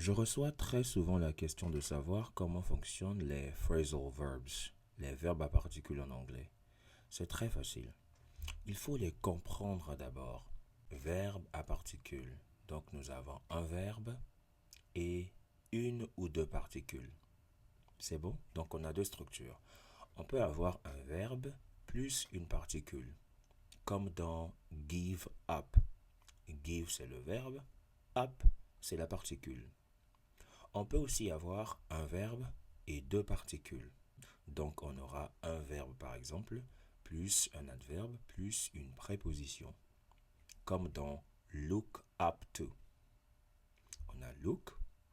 Je reçois très souvent la question de savoir comment fonctionnent les phrasal verbs, les verbes à particules en anglais. C'est très facile. Il faut les comprendre d'abord. Verbe à particules. Donc nous avons un verbe et une ou deux particules. C'est bon? Donc on a deux structures. On peut avoir un verbe plus une particule, comme dans give up. Give c'est le verbe, up c'est la particule. On peut aussi avoir un verbe et deux particules. Donc on aura un verbe par exemple, plus un adverbe, plus une préposition. Comme dans look up to. On a look,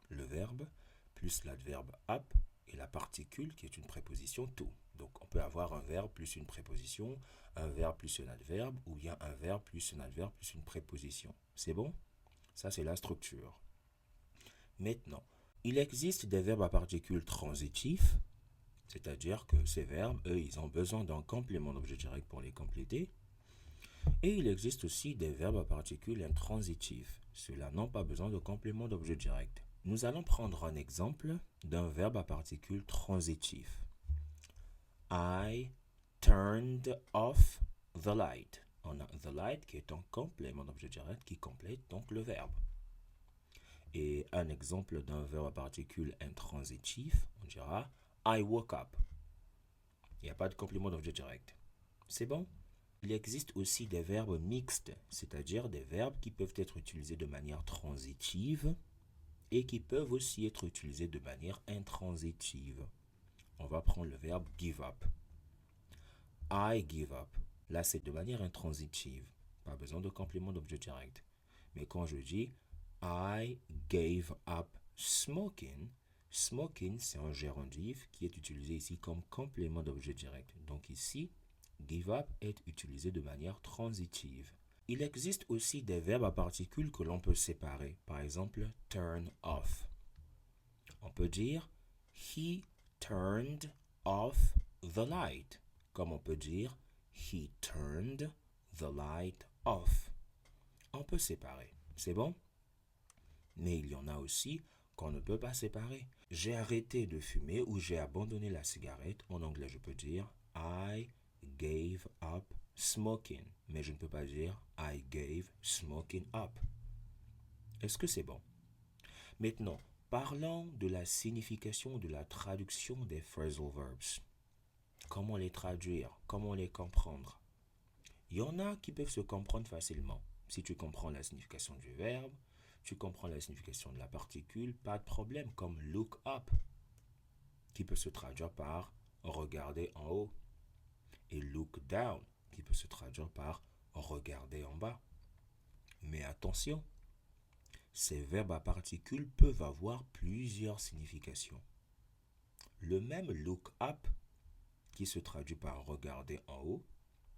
le verbe, plus l'adverbe up et la particule qui est une préposition to. Donc on peut avoir un verbe plus une préposition, un verbe plus un adverbe, ou bien un verbe plus un adverbe plus une préposition. C'est bon? Ça c'est la structure. Maintenant, il existe des verbes à particules transitifs, c'est-à-dire que ces verbes, eux, ils ont besoin d'un complément d'objet direct pour les compléter. Et il existe aussi des verbes à particules intransitifs. Ceux-là n'ont pas besoin de complément d'objet direct. Nous allons prendre un exemple d'un verbe à particules transitif. I turned off the light. On a the light qui est un complément d'objet direct qui complète donc le verbe. Et un exemple d'un verbe à particules intransitif, on dira I woke up. Il n'y a pas de complément d'objet direct. C'est bon? Il existe aussi des verbes mixtes, c'est-à-dire des verbes qui peuvent être utilisés de manière transitive et qui peuvent aussi être utilisés de manière intransitive. On va prendre le verbe give up. I give up. Là, c'est de manière intransitive. Pas besoin de complément d'objet direct. Mais quand je dis I gave up smoking, smoking, c'est un gérondif qui est utilisé ici comme complément d'objet direct. Donc ici, give up est utilisé de manière transitive. Il existe aussi des verbes à particules que l'on peut séparer. Par exemple, turn off. On peut dire he turned off the light. Comme on peut dire he turned the light off. On peut séparer. C'est bon? Mais il y en a aussi qu'on ne peut pas séparer. J'ai arrêté de fumer ou j'ai abandonné la cigarette. En anglais, je peux dire I gave up smoking. Mais je ne peux pas dire I gave smoking up. Est-ce que c'est bon? Maintenant, parlons de la signification de la traduction des phrasal verbs. Comment les traduire? Comment les comprendre? Il y en a qui peuvent se comprendre facilement. Si tu comprends la signification du verbe, tu comprends la signification de la particule, pas de problème, comme look up, qui peut se traduire par regarder en haut, et look down, qui peut se traduire par regarder en bas. Mais attention, ces verbes à particules peuvent avoir plusieurs significations. Le même look up, qui se traduit par regarder en haut,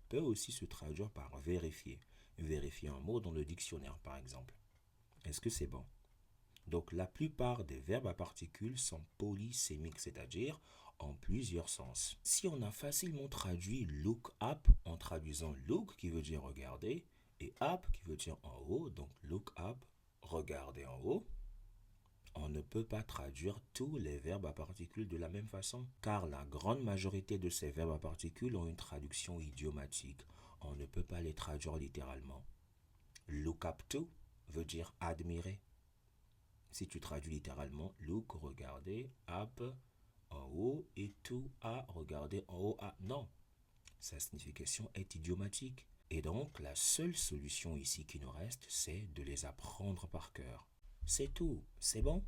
peut aussi se traduire par vérifier. Vérifier un mot dans le dictionnaire, par exemple. Est-ce que c'est bon? Donc la plupart des verbes à particules sont polysémiques, c'est-à-dire en plusieurs sens. Si on a facilement traduit look up en traduisant look qui veut dire regarder et up qui veut dire en haut, donc look up, regarder en haut, on ne peut pas traduire tous les verbes à particules de la même façon, car la grande majorité de ces verbes à particules ont une traduction idiomatique. On ne peut pas les traduire littéralement. Look up to veut dire admirer. Si tu traduis littéralement, look, regarder, up, en haut, et to, à, regarder en haut, à. Non, sa signification est idiomatique. Et donc, la seule solution ici qui nous reste, c'est de les apprendre par cœur. C'est tout, c'est bon?